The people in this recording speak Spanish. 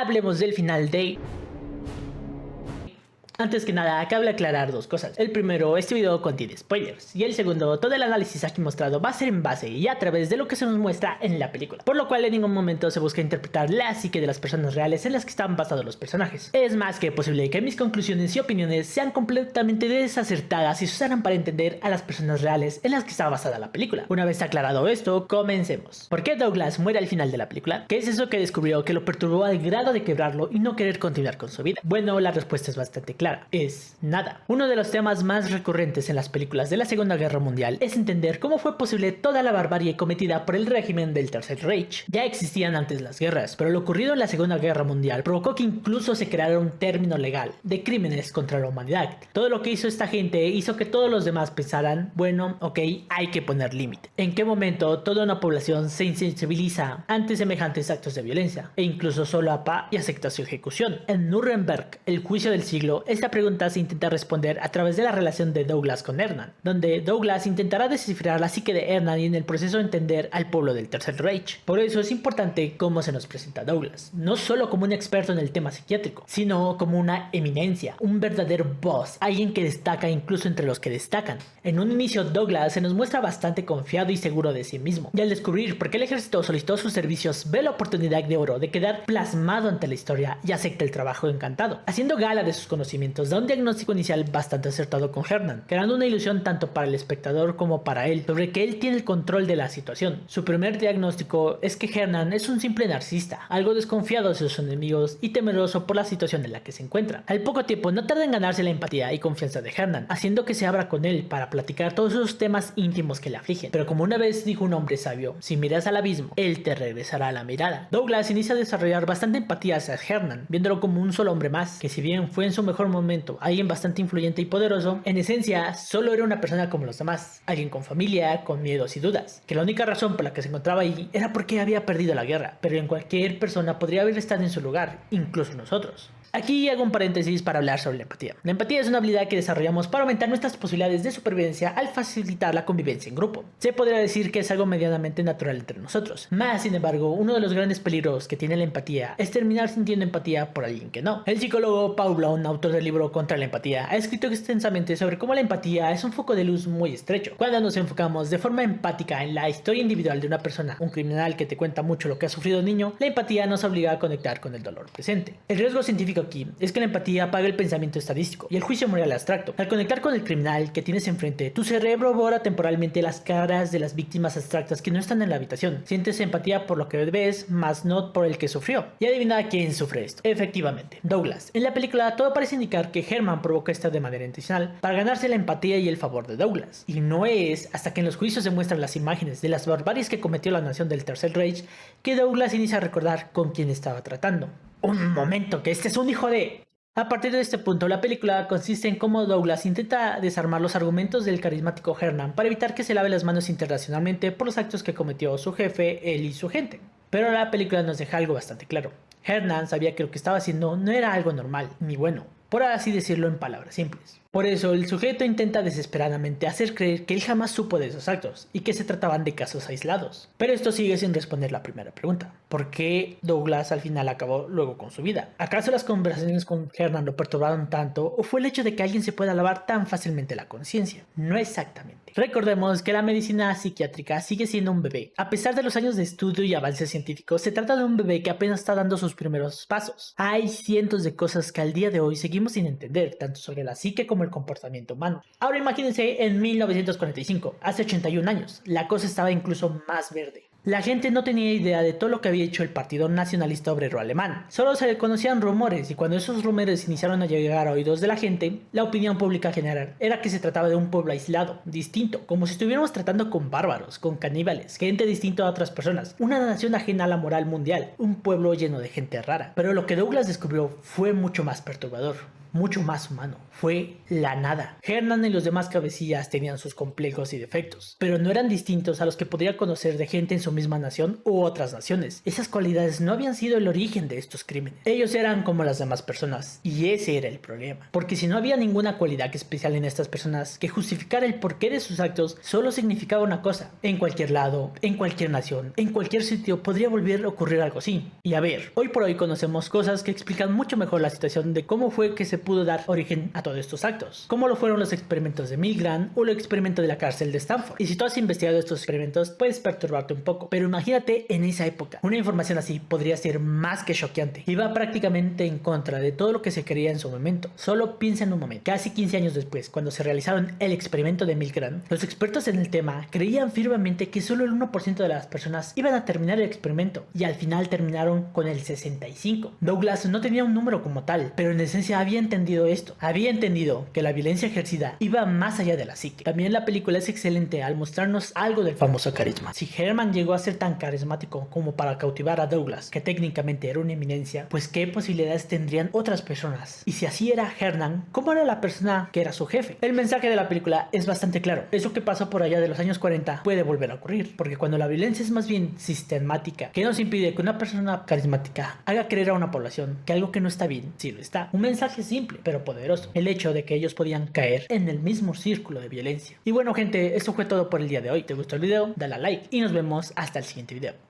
hablemos del final de... Antes que nada, cabe aclarar dos cosas. El primero, este video contiene spoilers. Y el segundo, todo el análisis aquí mostrado va a ser en base y a través de lo que se nos muestra en la película. Por lo cual en ningún momento se busca interpretar la psique de las personas reales en las que están basados los personajes. Es más que posible que mis conclusiones y opiniones sean completamente desacertadas y se usaran para entender a las personas reales en las que está basada la película. Una vez aclarado esto, comencemos. ¿Por qué Douglas muere al final de la película? ¿Qué es eso que descubrió que lo perturbó al grado de quebrarlo y no querer continuar con su vida? Bueno, la respuesta es bastante clara. Es nada. Uno de los temas más recurrentes en las películas de la Segunda Guerra Mundial es entender cómo fue posible toda la barbarie cometida por el régimen del Tercer Reich. Ya existían antes las guerras, pero lo ocurrido en la Segunda Guerra Mundial provocó que incluso se creara un término legal de crímenes contra la humanidad. Todo lo que hizo esta gente hizo que todos los demás pensaran, bueno, ok, hay que poner límite. ¿En qué momento toda una población se insensibiliza ante semejantes actos de violencia e incluso solapa y acepta su ejecución? En Nuremberg, el juicio del siglo, esta pregunta se intenta responder a través de la relación de Douglas con Hernán, donde Douglas intentará descifrar la psique de Hernán y en el proceso entender al pueblo del Tercer Reich. Por eso es importante cómo se nos presenta Douglas, no solo como un experto en el tema psiquiátrico, sino como una eminencia, un verdadero boss, alguien que destaca incluso entre los que destacan. En un inicio Douglas se nos muestra bastante confiado y seguro de sí mismo, y al descubrir por qué el ejército solicitó sus servicios ve la oportunidad de oro de quedar plasmado ante la historia y acepta el trabajo encantado, haciendo gala de sus conocimientos. Da un diagnóstico inicial bastante acertado con Hernán, creando una ilusión tanto para el espectador como para él sobre que él tiene el control de la situación. Su primer diagnóstico es que Hernán es un simple narcisista, algo desconfiado de sus enemigos y temeroso por la situación en la que se encuentra. Al poco tiempo no tarda en ganarse la empatía y confianza de Hernán, haciendo que se abra con él para platicar todos esos temas íntimos que le afligen. Pero como una vez dijo un hombre sabio, si miras al abismo, él te regresará la mirada. Douglas inicia a desarrollar bastante empatía hacia Hernán, viéndolo como un solo hombre más, que si bien fue en su mejor momento alguien bastante influyente y poderoso, en esencia solo era una persona como los demás, alguien con familia, con miedos y dudas, que la única razón por la que se encontraba ahí era porque había perdido la guerra, pero en cualquier persona podría haber estado en su lugar, incluso nosotros. Aquí hago un paréntesis para hablar sobre la empatía. La empatía es una habilidad que desarrollamos para aumentar nuestras posibilidades de supervivencia al facilitar la convivencia en grupo. Se podría decir que es algo medianamente natural entre nosotros. Más sin embargo, uno de los grandes peligros que tiene la empatía es terminar sintiendo empatía por alguien que no. El psicólogo Paul Bloom, autor del libro Contra la Empatía, ha escrito extensamente sobre cómo la empatía es un foco de luz muy estrecho. Cuando nos enfocamos de forma empática en la historia individual de una persona, un criminal que te cuenta mucho lo que ha sufrido un niño, la empatía nos obliga a conectar con el dolor presente. El riesgo científico aquí es que la empatía apaga el pensamiento estadístico y el juicio moral abstracto. Al conectar con el criminal que tienes enfrente, tu cerebro borra temporalmente las caras de las víctimas abstractas que no están en la habitación. Sientes empatía por lo que ves, más no por el que sufrió. Y adivina quién sufre esto. Efectivamente, Douglas. En la película todo parece indicar que Herman provoca esto de manera intencional para ganarse la empatía y el favor de Douglas. Y no es hasta que en los juicios se muestran las imágenes de las barbaries que cometió la nación del Tercer Reich que Douglas inicia a recordar con quién estaba tratando. Un momento, que este es un hijo de... A partir de este punto, la película consiste en cómo Douglas intenta desarmar los argumentos del carismático Hernán para evitar que se lave las manos internacionalmente por los actos que cometió su jefe, él y su gente. Pero la película nos deja algo bastante claro. Hernán sabía que lo que estaba haciendo no era algo normal, ni bueno, por así decirlo en palabras simples. Por eso el sujeto intenta desesperadamente hacer creer que él jamás supo de esos actos y que se trataban de casos aislados. Pero esto sigue sin responder la primera pregunta. ¿Por qué Douglas al final acabó luego con su vida? ¿Acaso las conversaciones con Hernán lo perturbaron tanto o fue el hecho de que alguien se pueda lavar tan fácilmente la conciencia? No exactamente. Recordemos que la medicina psiquiátrica sigue siendo un bebé. A pesar de los años de estudio y avances científicos, se trata de un bebé que apenas está dando sus primeros pasos. Hay cientos de cosas que al día de hoy seguimos sin entender, tanto sobre la psique como el comportamiento humano. Ahora imagínense en 1945, hace 81 años, la cosa estaba incluso más verde. La gente no tenía idea de todo lo que había hecho el Partido Nacionalista Obrero Alemán. Solo se conocían rumores y cuando esos rumores iniciaron a llegar a oídos de la gente, la opinión pública general era que se trataba de un pueblo aislado, distinto, como si estuviéramos tratando con bárbaros, con caníbales, gente distinta a otras personas, una nación ajena a la moral mundial, un pueblo lleno de gente rara. Pero lo que Douglas descubrió fue mucho más perturbador. mucho más humano. Fue la nada. Hernan y los demás cabecillas tenían sus complejos y defectos, pero no eran distintos a los que podría conocer de gente en su misma nación u otras naciones. Esas cualidades no habían sido el origen de estos crímenes. Ellos eran como las demás personas, y ese era el problema. Porque si no había ninguna cualidad especial en estas personas que justificara el porqué de sus actos, solo significaba una cosa: en cualquier lado, en cualquier nación, en cualquier sitio podría volver a ocurrir algo así. Y a ver, hoy por hoy conocemos cosas que explican mucho mejor la situación de cómo fue que se pudo dar origen a todos estos actos, como lo fueron los experimentos de Milgram o el experimento de la cárcel de Stanford. Y si tú has investigado estos experimentos, puedes perturbarte un poco, pero imagínate en esa época. Una información así podría ser más que choqueante y va prácticamente en contra de todo lo que se creía en su momento. Solo piensa en un momento, casi 15 años después, cuando se realizaron el experimento de Milgram, los expertos en el tema creían firmemente que solo el 1% de las personas iban a terminar el experimento, y al final terminaron con el 65%. Douglas no tenía un número como tal, pero en esencia había entendido esto. Había entendido que la violencia ejercida iba más allá de la psique. También la película es excelente al mostrarnos algo del famoso carisma. Si Herman llegó a ser tan carismático como para cautivar a Douglas, que técnicamente era una eminencia, pues qué posibilidades tendrían otras personas. Y si así era Hernan, ¿cómo era la persona que era su jefe? El mensaje de la película es bastante claro. Eso que pasó por allá de los años 40 puede volver a ocurrir, porque cuando la violencia es más bien sistemática, ¿qué nos impide que una persona carismática haga creer a una población que algo que no está bien sí lo está? Un mensaje simple pero poderoso: el hecho de que ellos podían caer en el mismo círculo de violencia. Y bueno, gente, esto fue todo por el día de hoy. ¿Te gustó el video? Dale a like y nos vemos hasta el siguiente video.